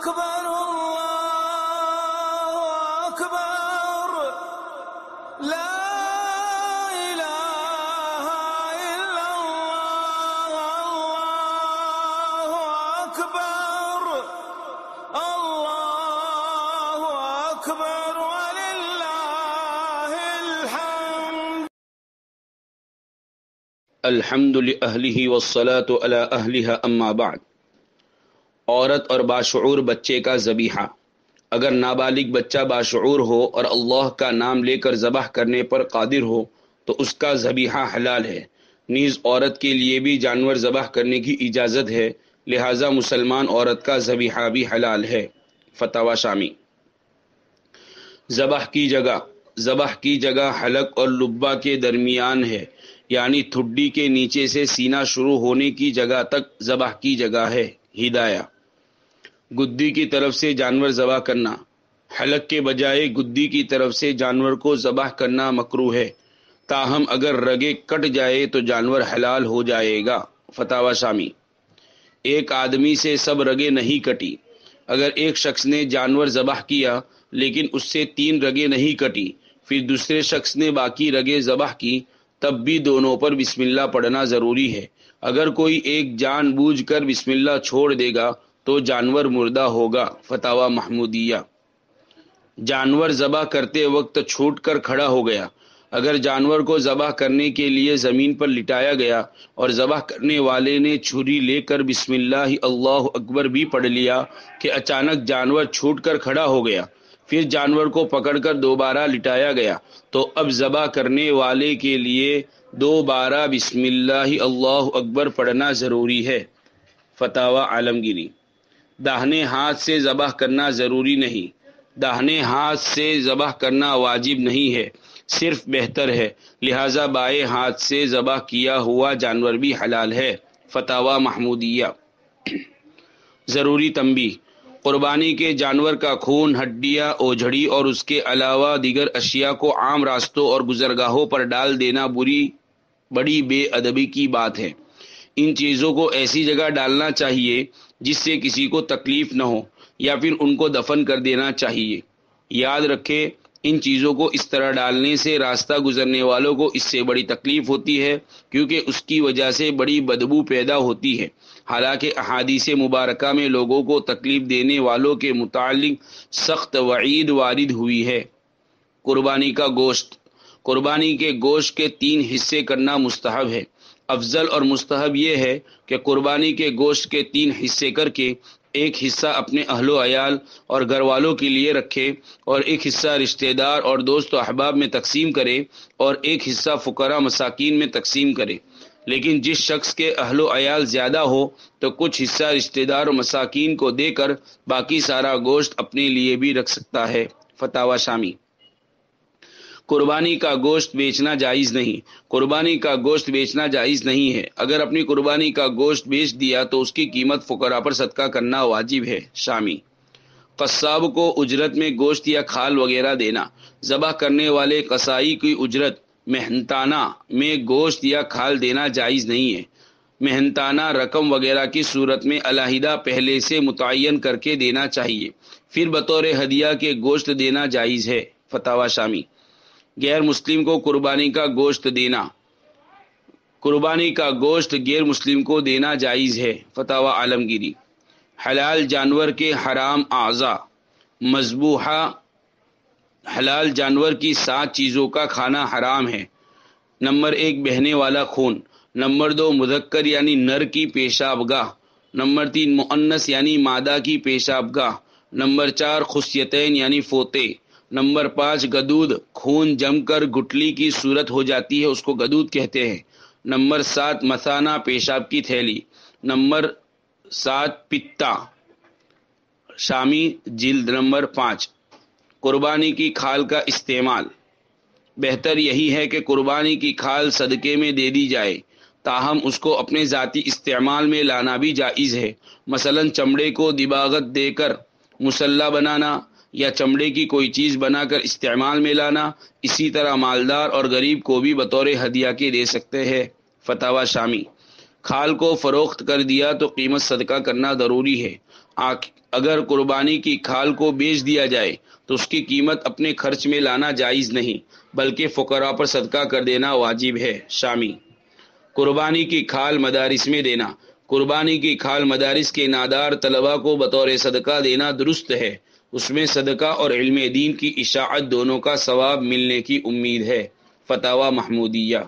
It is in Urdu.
أكبر الله أكبر لا إله إلا الله الله أكبر الله أكبر ولله الحمد. الحمد لأہلہ والصلاة علی اہلہا اما بعد. عورت اور باشعور بچے کا ذبیحہ. اگر نابالغ بچہ باشعور ہو اور اللہ کا نام لے کر ذبح کرنے پر قادر ہو تو اس کا ذبیحہ حلال ہے. نیز عورت کے لیے بھی جانور ذبح کرنے کی اجازت ہے، لہٰذا مسلمان عورت کا ذبیحہ بھی حلال ہے. فتاوی شامی. ذبح کی جگہ حلق اور لبہ کے درمیان ہے، یعنی ٹھڈی کے نیچے سے سینہ شروع ہونے کی جگہ تک ذبح کی جگہ ہے. ہدایہ. گدی کی طرف سے جانور ذبح کرنا. حلق کے بجائے گدی کی طرف سے جانور کو ذبح کرنا مکروہ ہے، تاہم اگر رگیں کٹ جائے تو جانور حلال ہو جائے گا. فتاوی شامی. ایک آدمی سے سب رگیں نہیں کٹی. اگر ایک شخص نے جانور ذبح کیا لیکن اس سے 3 رگیں نہیں کٹی، پھر دوسرے شخص نے باقی رگیں ذبح کی، تب بھی دونوں پر بسم اللہ پڑھنا ضروری ہے. اگر کوئی ایک جان بوجھ کر بسم اللہ چھوڑ دے گا تو جانور مردہ ہوگا. فتاوی محمودیہ. جانور ذبح کرتے وقت چھوٹ کر کھڑا ہو گیا. اگر جانور کو ذبح کرنے کے لیے زمین پر لٹایا گیا اور ذبح کرنے والے نے چھری لے کر بسم اللہ اللہ اکبر بھی پڑھ لیا کہ اچانک جانور چھوٹ کر کھڑا ہو گیا، پھر جانور کو پکڑ کر دوبارہ لٹایا گیا، تو اب ذبح کرنے والے کے لیے دوبارہ بسم اللہ اللہ اکبر پڑھنا ضروری ہے. فتاوی عالمگیری. داہنے ہاتھ سے ذبح کرنا ضروری نہیں. داہنے ہاتھ سے ذبح کرنا واجب نہیں ہے، صرف بہتر ہے، لہٰذا بائیں ہاتھ سے ذبح کیا ہوا جانور بھی حلال ہے. فتاوی محمودیہ. ضروری تنبیہ. قربانی کے جانور کا خون، ہڈیاں، اوجھڑی اور اس کے علاوہ دیگر اشیاء کو عام راستوں اور گزرگاہوں پر ڈال دینا بڑی بے ادبی کی بات ہے. ان چیزوں کو ایسی جگہ ڈالنا چاہیے جس سے کسی کو تکلیف نہ ہو، یا پھر ان کو دفن کر دینا چاہیے. یاد رکھیں، ان چیزوں کو اس طرح ڈالنے سے راستہ گزرنے والوں کو اس سے بڑی تکلیف ہوتی ہے، کیونکہ اس کی وجہ سے بڑی بدبو پیدا ہوتی ہے. حالانکہ احادیث مبارکہ میں لوگوں کو تکلیف دینے والوں کے متعلق سخت وعید وارد ہوئی ہے. قربانی کا گوشت. قربانی کے گوشت کے 3 حصے کرنا مستحب ہے. افضل اور مستحب یہ ہے کہ قربانی کے گوشت کے 3 حصے کر کے ایک حصہ اپنے اہل و عیال اور گھر والوں کے لیے رکھے، اور ایک حصہ رشتہ دار اور دوست و احباب میں تقسیم کرے، اور ایک حصہ فقراء مساکین میں تقسیم کرے. لیکن جس شخص کے اہل و عیال زیادہ ہو تو کچھ حصہ رشتہ دار اور مساکین کو دے کر باقی سارا گوشت اپنے لیے بھی رکھ سکتا ہے. فتاوی شامی. قربانی کا گوشت بیچنا جائز نہیں. قربانی کا گوشت بیچنا جائز نہیں ہے. اگر اپنی قربانی کا گوشت بیچ دیا تو اس کی قیمت فقراء پر صدقہ کرنا واجب ہے. شامی. قصاب کو اجرت میں گوشت یا کھال وغیرہ دینا. ذبح کرنے والے قصائی کی اجرت محنتانہ میں گوشت یا کھال دینا جائز نہیں ہے. محنتانہ رقم وغیرہ کی صورت میں علیحدہ پہلے سے متعین کر کے دینا چاہیے، پھر بطور ہدیہ کے گوشت دینا جائز ہے. فتاوی شامی. غیر مسلم کو قربانی کا گوشت دینا. قربانی کا گوشت غیر مسلم کو دینا جائز ہے. فتاوی عالمگیری. حلال جانور کے حرام اعضاء. مذبوحہ حلال جانور کی 7 چیزوں کا کھانا حرام ہے. نمبر 1 بہنے والا خون. نمبر 2 مذکر یعنی نر کی پیشاب گاہ. نمبر 3 مؤنث یعنی مادہ کی پیشاب گاہ. نمبر 4 خصیتین یعنی فوطے. نمبر 5 گدود، خون جم کر گٹلی کی صورت ہو جاتی ہے، اس کو گدود کہتے ہیں. نمبر 7 مثانہ، پیشاب کی تھیلی. نمبر 7 پتا. شامی جلد نمبر 5. قربانی کی کھال کا استعمال. بہتر یہی ہے کہ قربانی کی کھال صدقے میں دے دی جائے، تاہم اس کو اپنے ذاتی استعمال میں لانا بھی جائز ہے. مثلا چمڑے کو دباغت دے کر مسلح بنانا یا چمڑے کی کوئی چیز بنا کر استعمال میں لانا. اسی طرح مالدار اور غریب کو بھی بطور ہدیہ کے دے سکتے ہیں. فتاوی شامی. کھال کو فروخت کر دیا تو قیمت صدقہ کرنا ضروری ہے۔ اگر قربانی کی کھال کو بیچ دیا جائے تو اس کی قیمت اپنے خرچ میں لانا جائز نہیں، بلکہ فقراء پر صدقہ کر دینا واجب ہے۔ شامی: قربانی کی کھال مدارس میں دینا۔ قربانی کی کھال مدارس کے نادار طلباء کو بطور صدقہ دینا درست ہے۔ اس میں صدقہ اور علم دین کی اشاعت دونوں کا ثواب ملنے کی امید ہے۔ فتاوی محمودیہ۔